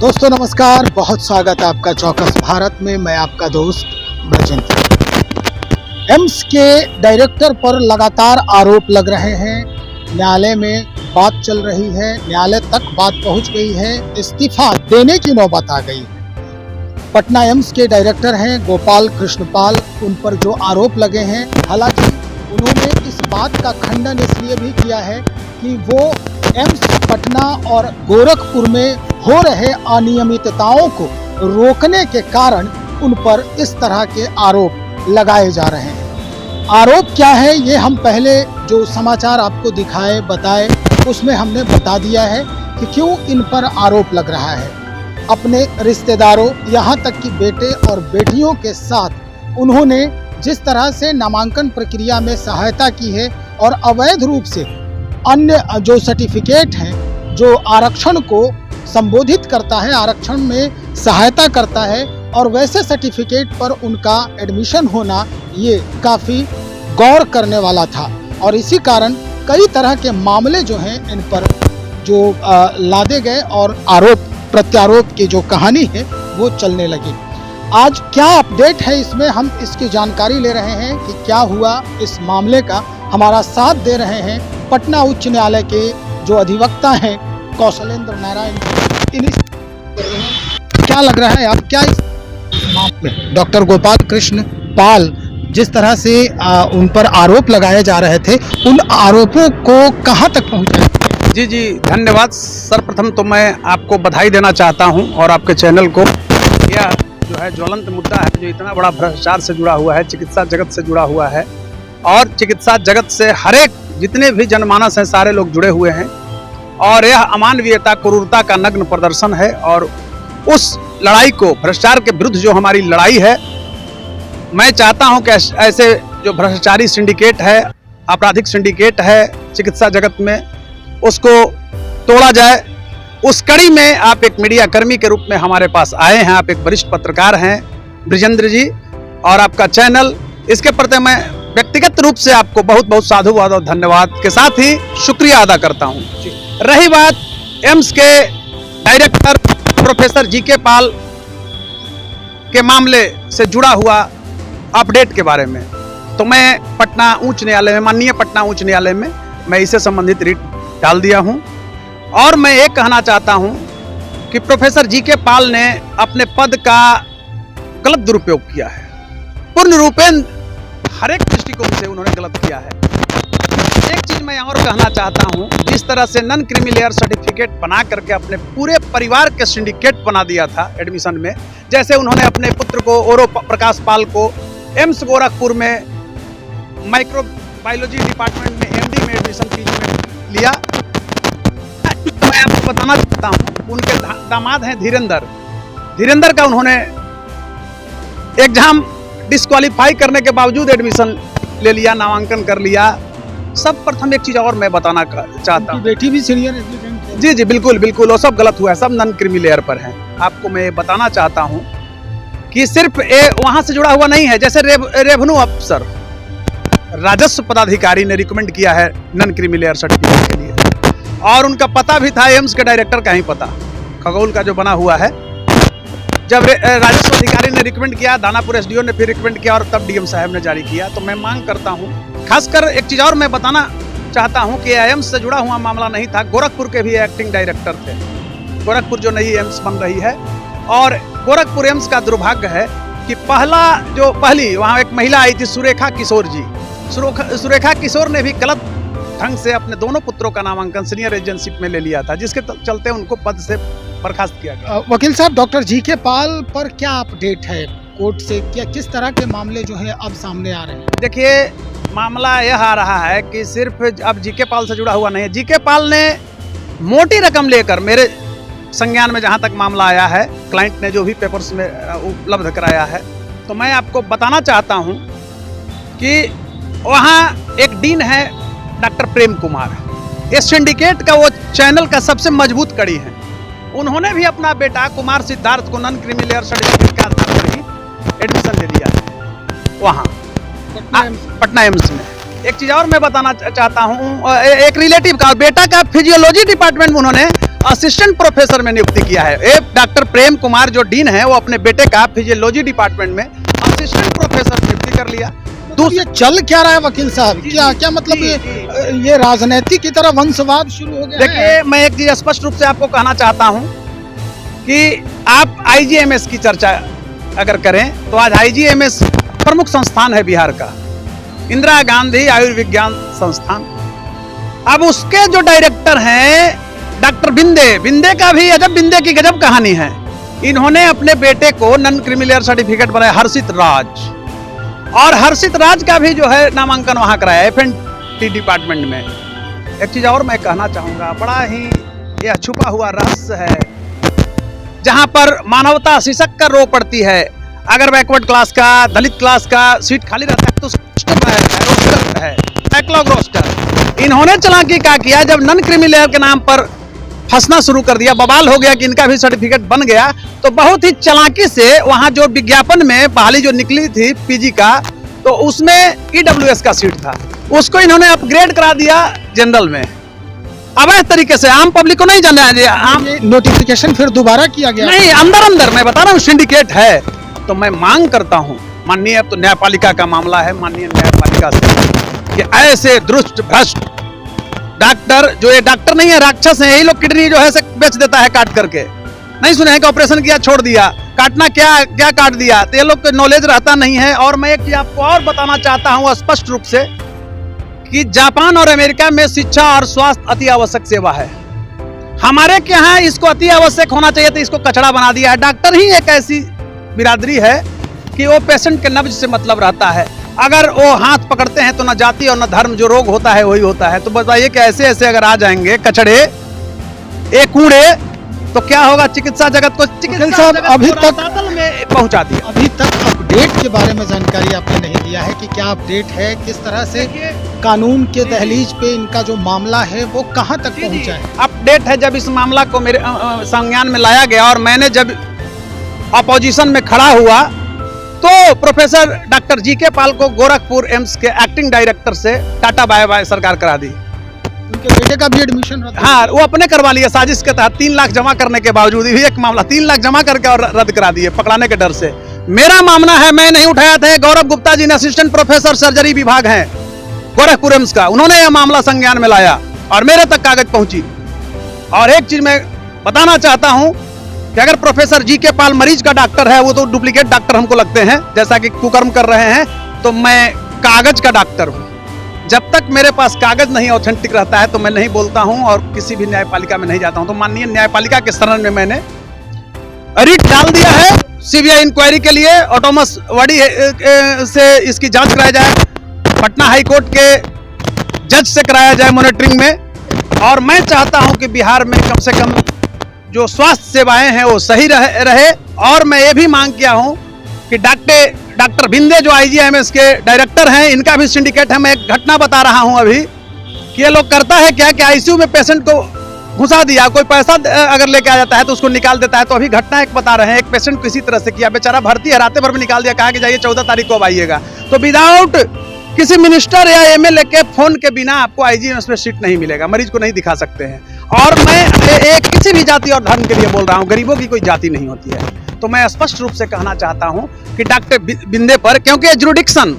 दोस्तों नमस्कार, बहुत स्वागत है आपका चौकस भारत में। मैं आपका दोस्त ब्रजेंद्र। एम्स के डायरेक्टर पर लगातार आरोप लग रहे हैं। न्यायालय में बात चल रही है, न्यायालय तक बात पहुंच गई है, इस्तीफा देने की नौबत आ गई है। पटना एम्स के डायरेक्टर हैं गोपाल कृष्ण पाल, उन पर जो आरोप लगे हैं, हालांकि उन्होंने इस बात का खंडन इसलिए भी किया है कि वो एम्स पटना और गोरखपुर में हो रहे अनियमितताओं को रोकने के कारण उन पर इस तरह के आरोप लगाए जा रहे हैं। आरोप क्या है ये हम पहले जो समाचार आपको दिखाए बताए उसमें हमने बता दिया है कि क्यों इन पर आरोप लग रहा है। अपने रिश्तेदारों यहाँ तक कि बेटे और बेटियों के साथ उन्होंने जिस तरह से नामांकन प्रक्रिया में सहायता की है और अवैध रूप से अन्य जो सर्टिफिकेट हैं जो आरक्षण को संबोधित करता है, आरक्षण में सहायता करता है, और वैसे सर्टिफिकेट पर उनका एडमिशन होना ये काफ़ी गौर करने वाला था। और इसी कारण कई तरह के मामले जो हैं इन पर जो लादे गए और आरोप प्रत्यारोप की जो कहानी है वो चलने लगी। आज क्या अपडेट है इसमें हम इसकी जानकारी ले रहे हैं कि क्या हुआ इस मामले का। हमारा साथ दे रहे हैं पटना उच्च न्यायालय के जो अधिवक्ता हैं कौशलेंद्र नारायण। क्या लग रहा है आप, क्या इस मामले डॉक्टर गोपाल कृष्ण पाल जिस तरह से उन पर आरोप लगाए जा रहे थे, उन आरोपों को कहां तक पहुंचाया? जी धन्यवाद। सर्वप्रथम तो मैं आपको बधाई देना चाहता हूं और आपके चैनल को। यह जो है ज्वलंत मुद्दा है जो इतना बड़ा भ्रष्टाचार से जुड़ा हुआ है, चिकित्सा जगत से जुड़ा हुआ है, और चिकित्सा जगत से हर एक जितने भी जनमानस हैं सारे लोग जुड़े हुए हैं। और यह अमानवीयता क्रूरता का नग्न प्रदर्शन है। और उस लड़ाई को, भ्रष्टाचार के विरुद्ध जो हमारी लड़ाई है, मैं चाहता हूं कि ऐसे जो भ्रष्टाचारी सिंडिकेट है, आपराधिक सिंडिकेट है चिकित्सा जगत में, उसको तोड़ा जाए। उस कड़ी में आप एक मीडिया कर्मी के रूप में हमारे पास आए हैं। आप एक वरिष्ठ पत्रकार हैं ब्रजेंद्र जी, और आपका चैनल, इसके प्रति मैं व्यक्तिगत रूप से आपको बहुत बहुत साधुवाद और धन्यवाद के साथ ही शुक्रिया अदा करता हूं। रही बात एम्स के डायरेक्टर प्रोफेसर जी.के. पाल के मामले से जुड़ा हुआ अपडेट के बारे में, तो मैं पटना उच्च न्यायालय में, माननीय पटना उच्च न्यायालय में मैं इससे संबंधित रिट डाल दिया हूं। और मैं ये कहना चाहता हूं कि प्रोफेसर जी.के. पाल ने अपने पद का गलत दुरुपयोग किया है। पूर्ण रूपेण हर एक दृष्टिकोण से उन्होंने गलत किया है। एक चीज मैं और कहना चाहता हूं, जिस तरह से नॉन क्रीमिलियर सर्टिफिकेट बना करके अपने पूरे परिवार के सिंडिकेट बना दिया था एडमिशन में, जैसे उन्होंने अपने पुत्र को ओरो प्रकाश पाल को एम्स गोरखपुर में माइक्रोबायोलॉजी डिपार्टमेंट में एमडी में एडमिशन पीजी में लिया। मैं आपको बताना चाहता हूं, उनके दामाद हैं धीरेंद्र का उन्होंने एग्जाम डिस्क्वालीफाई करने के बावजूद एडमिशन ले लिया, नामांकन कर लिया। सब प्रथम एक चीज और मैं बताना चाहता हूँ, बेटी भी सीनियर एजुकेशन। जी बिल्कुल वो सब गलत हुआ है, सब नॉन क्रीमी लेयर पर हैं। आपको मैं बताना चाहता हूँ कि सिर्फ वहां से जुड़ा हुआ नहीं है। जैसे रेवेन्यू अफसर, राजस्व पदाधिकारी ने रिकमेंड किया है नॉन क्रीमी लेयर सर्टिफिकेट के लिए, और उनका पता भी था एम्स के डायरेक्टर का ही पता, खगोल का जो बना हुआ है। जब राजस्व अधिकारी ने रिकमेंड किया, दानापुर एसडीओ ने फिर रिकमेंड किया, और तब डीएम साहब ने जारी किया। तो मैं मांग करता हूं, खासकर एक चीज और मैं बताना चाहता हूं कि एम्स से जुड़ा हुआ मामला नहीं था, गोरखपुर के भी एक्टिंग डायरेक्टर थे। गोरखपुर जो नई एम्स बन रही है, और गोरखपुर एम्स का दुर्भाग्य है कि पहली वहाँ एक महिला आई थी, सुरेखा किशोर जी। सुरेखा किशोर ने भी गलत ढंग से अपने दोनों पुत्रों का नामांकन सीनियर एजेंटशिप में ले लिया था, जिसके चलते उनको पद से बर्खास्त किया गया। वकील साहब, डॉक्टर जी.के. पाल पर क्या अपडेट है कोर्ट से, क्या किस तरह के मामले जो है अब सामने आ रहे हैं? देखिए, मामला यह आ रहा है कि सिर्फ अब जी.के. पाल से जुड़ा हुआ नहीं है। जी.के. पाल ने मोटी रकम लेकर, मेरे संज्ञान में जहां तक मामला आया है, क्लाइंट ने जो भी पेपर्स में उपलब्ध कराया है, तो मैं आपको बताना चाहता हूं कि वहां एक डीन है डॉक्टर प्रेम कुमार, इस सिंडिकेट का वो चैनल का सबसे मजबूत कड़ी है। उन्होंने भी अपना बेटा कुमार सिद्धार्थ को नॉन क्रीमी लेयर सर्टिफिकेट के आधार पर ही एडमिशन ले लिया है वहाँ पटना एम्स में। एक चीज और मैं बताना चाहता हूँ, एक रिलेटिव का बेटा का फिजियोलॉजी डिपार्टमेंट में उन्होंने असिस्टेंट प्रोफेसर में नियुक्ति किया है। ये डॉक्टर प्रेम कुमार जो डीन है, वो अपने बेटे का फिजियोलॉजी डिपार्टमेंट में असिस्टेंट प्रोफेसर नियुक्ति कर लिया। ये चल क्या रहा है वकील साहब? क्या क्या मतलब ये राजनीति की तरह वंशवाद शुरू हो गया है? देखिए, मैं एक चीज स्पष्ट रूप से आपको कहना चाहता हूं कि आप आईजीएमएस की चर्चा अगर करें तो आज आईजीएमएस प्रमुख संस्थान है बिहार का, इंदिरा गांधी आयुर्विज्ञान संस्थान। अब उसके जो डायरेक्टर हैं डॉक्टर बिंदे का भी अजब बिंदे की गजब कहानी है। इन्होंने अपने बेटे को नॉन क्रिमिनल सर्टिफिकेट बनाया हर्षित राज, और हर्षित राज का भी जो है नामांकन वहां कराया एफएनटी डिपार्टमेंट में। एक चीज और मैं कहना चाहूंगा, बड़ा ही यह छुपा हुआ रहस्य है जहां पर मानवता शीर्षक का रो पड़ती है। अगर बैकवर्ड क्लास का, दलित क्लास का सीट खाली रहता है तो रोस्टर है, बैकलॉग रोस्टर। इन्होंने चालाकी क्या किया, जब नॉन क्रिमिनल के नाम पर फंसना शुरू कर दिया, बवाल हो गया कि इनका भी सर्टिफिकेट बन गया, तो बहुत ही चालाकी से वहां जो विज्ञापन में बहाली जो निकली थी पीजी का, तो उसमें ईडब्ल्यूएस का सीट था, उसको इन्होंने अपग्रेड करा दिया जनरल में। अब इस तरीके से आम पब्लिक को नहीं जाना है। आम नोटिफिकेशन फिर दोबारा किया गया नहीं, अंदर मैं बता रहा हूँ सिंडिकेट है। तो मैं मांग करता हूँ माननीय, अब तो न्यायपालिका का मामला है, माननीय न्यायपालिका से कि ऐसे दुष्ट भ्रष्ट डॉक्टर, जो ये डॉक्टर नहीं है राक्षस है, यही लोग किडनी जो है से बेच देता है काट करके। नहीं सुने हैं कि ऑपरेशन किया छोड़ दिया, काटना क्या काट दिया, तो ये लोग को नॉलेज रहता नहीं है। और मैं एक चीज आपको और बताना चाहता हूँ स्पष्ट रूप से कि जापान और अमेरिका में शिक्षा और स्वास्थ्य अति आवश्यक सेवा है। हमारे के यहाँ इसको अति आवश्यक होना चाहिए, तो इसको कचड़ा बना दिया है। डॉक्टर ही एक ऐसी बिरादरी है कि वो पेशेंट के नब्ज से मतलब रहता है। अगर वो हाथ पकड़ते हैं तो न जाति और न धर्म, जो रोग होता है वही होता है। तो बताइए कि ऐसे ऐसे अगर आ जाएंगे कचड़े, एक कूड़े, तो क्या होगा चिकित्सा जगत को? वकील साहब, अभी तक में पहुंचा दिया। अभी तक अपडेट के बारे में जानकारी आपने नहीं दिया है कि क्या अपडेट है, किस तरह से कानून के दहलीज पे इनका जो मामला है वो कहां तक पहुंचा है? अपडेट है, जब इस मामला को मेरे संज्ञान में लाया गया और मैंने जब अपोजिशन में खड़ा हुआ तो प्रोफेसर डॉक्टर जीके पाल को गोरखपुर एम्स के एक्टिंग डायरेक्टर से टाटा बाय बाय सरकार करा दी। उनके बेटे का भी एडमिशन रद्द? हाँ, वो अपने करवा लिया साजिश के तहत। 3 लाख जमा करने के बावजूद भी एक मामला 3 लाख जमा करके और रद्द करा दिए पकड़ाने के डर से। मेरा मामला है, मैं नहीं उठाया था। गौरव गुप्ता जी ने असिस्टेंट प्रोफेसर सर्जरी विभाग हैं गोरखपुर एम्स का, उन्होंने यह मामला संज्ञान में लाया और मेरे तक कागज पहुंची। और एक चीज मैं बताना चाहता हूं कि अगर प्रोफेसर जीके पाल मरीज का डॉक्टर है, वो तो डुप्लीकेट डॉक्टर हमको लगते हैं, जैसा कि कुकर्म कर रहे हैं, तो मैं कागज का डॉक्टर हूं। जब तक मेरे पास कागज नहीं ऑथेंटिक रहता है तो मैं नहीं बोलता हूं और किसी भी न्यायपालिका में नहीं जाता हूं। तो माननीय न्यायपालिका के शरण में मैंने रिट डाल दिया है सीबीआई इंक्वायरी के लिए, ऑटोमस बॉडी से इसकी जांच कराया जाए, पटना हाई कोर्ट के जज से कराया जाए मॉनिटरिंग में। और मैं चाहता हूं कि बिहार में कम से कम जो स्वास्थ्य सेवाएं हैं वो सही रहे। और मैं ये भी मांग किया हूं कि डॉक्टर बिंदे जो आईजीएमएस के डायरेक्टर हैं, इनका भी सिंडिकेट है। मैं एक घटना बता रहा हूं अभी कि ये लोग करता है क्या कि आईसीयू में पेशेंट को घुसा दिया, कोई पैसा अगर लेके आ जाता है तो उसको निकाल देता है। तो अभी घटना एक बता रहे हैं, एक पेशेंट को इसी तरह से किया, बेचारा भर्ती है, रात भर में निकाल दिया, कहा कि जाइए 14 तारीख को अब आइएगा। तो विदाउट किसी मिनिस्टर या एमएलए के फोन के बिना आपको आईजीएमएस में सीट नहीं मिलेगा, मरीज को नहीं दिखा सकते हैं। और मैं एक किसी भी जाति और धर्म के लिए बोल रहा हूँ, गरीबों की कोई जाति नहीं होती है। तो मैं स्पष्ट रूप से कहना चाहता हूं कि डॉक्टर बिंदे पर, क्योंकि जुरिडिक्शन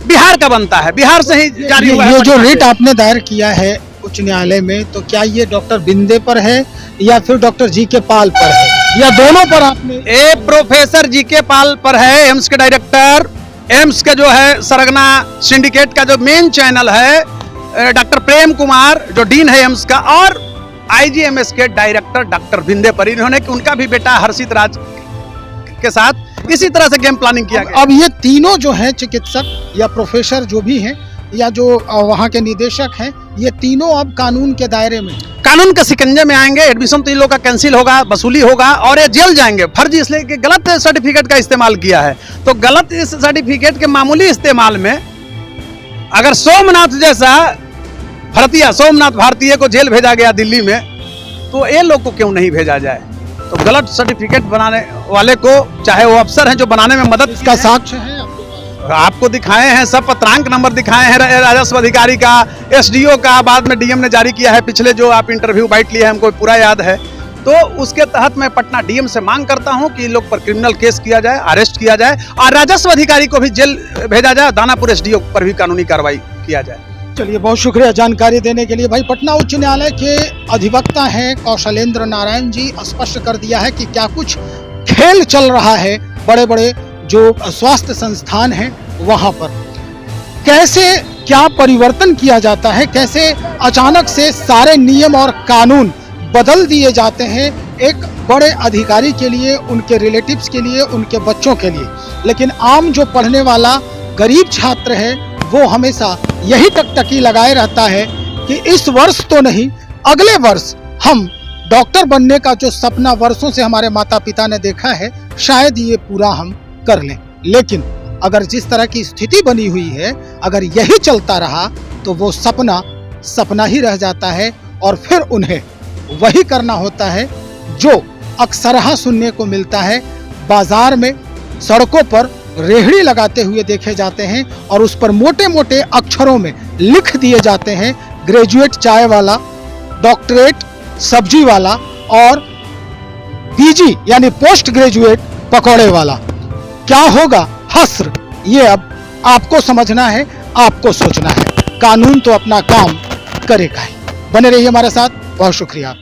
बिहार का बनता है, बिहार से ही जारी हुआ है। ये जो रिट आपने दायर किया है उच्च न्यायालय में, तो क्या ये डॉक्टर बिंदे पर है या फिर डॉक्टर जीके पाल पर है, या दोनों पर आपने? प्रोफेसर जीके पाल पर है, एम्स के डायरेक्टर, एम्स के जो है सरगना सिंडिकेट का जो मेन चैनल है डॉक्टर प्रेम कुमार जो डीन है एम्स का, और आईजीएमएस के डायरेक्टर डॉक्टर बिंदे पर। इन्होंने उनका भी बेटा हर्षित राज के साथ इसी तरह से गेम प्लानिंग किया गया। अब ये तीनों जो हैं चिकित्सक या प्रोफेसर जो भी हैं या जो वहाँ के निदेशक हैं, ये तीनों अब कानून के दायरे में, कानून के शिकंजे में आएंगे। एडमिशन तो इन लोगों का कैंसिल होगा, वसूली होगा और ये जेल जाएंगे। फर्जी इसलिए कि गलत सर्टिफिकेट का इस्तेमाल किया है। तो गलत इस सर्टिफिकेट के मामूली इस्तेमाल में अगर सोमनाथ जैसा सोमनाथ भारतीय को जेल भेजा गया दिल्ली में, तो ये लोग को क्यों नहीं भेजा जाए? तो गलत सर्टिफिकेट बनाने वाले को, चाहे वो अफसर हैं जो बनाने में मदद, इसका साक्ष्य है आपके पास? आपको दिखाए हैं, सब पत्रांक नंबर दिखाए हैं राजस्व अधिकारी का, एसडीओ का, बाद में डीएम ने जारी किया है। पिछले जो आप इंटरव्यू बाइट लिए हैं हमको पूरा याद है। तो उसके तहत मैं पटना डीएम से मांग करता हूं कि इन लोग पर क्रिमिनल केस किया जाए, अरेस्ट किया जाए और राजस्व अधिकारी को भी जेल भेजा जाए, दानापुर एसडीओ पर भी कानूनी कार्रवाई किया जाए। चलिए, बहुत शुक्रिया जानकारी देने के लिए। भाई, पटना उच्च न्यायालय के अधिवक्ता हैं कौशलेंद्र नारायण जी, स्पष्ट कर दिया है कि क्या कुछ खेल चल रहा है बड़े बड़े जो स्वास्थ्य संस्थान हैं वहां पर, कैसे क्या परिवर्तन किया जाता है, कैसे अचानक से सारे नियम और कानून बदल दिए जाते हैं एक बड़े अधिकारी के लिए, उनके रिलेटिव्स के लिए, उनके बच्चों के लिए। लेकिन आम जो पढ़ने वाला गरीब छात्र है वो हमेशा यही टकटकी लगाए रहता है कि इस वर्ष तो नहीं, अगले वर्ष हम डॉक्टर बनने का जो सपना वर्षों से हमारे माता पिता ने देखा है, शायद ये पूरा हम कर लें। लेकिन अगर जिस तरह की स्थिति बनी हुई है, अगर यही चलता रहा तो वो सपना सपना ही रह जाता है और फिर उन्हें वही करना होता है जो अक्सरहा सुनने को मिलता है। बाजार में, सड़कों पर रेहड़ी लगाते हुए देखे जाते हैं और उस पर मोटे मोटे अक्षरों में लिख दिए जाते हैं ग्रेजुएट चाय वाला, डॉक्टरेट सब्जी वाला और पीजी यानी पोस्ट ग्रेजुएट पकौड़े वाला। क्या होगा हस्र, ये अब आपको समझना है, आपको सोचना है। कानून तो अपना काम करेगा ही। बने रहिए हमारे साथ, बहुत शुक्रिया।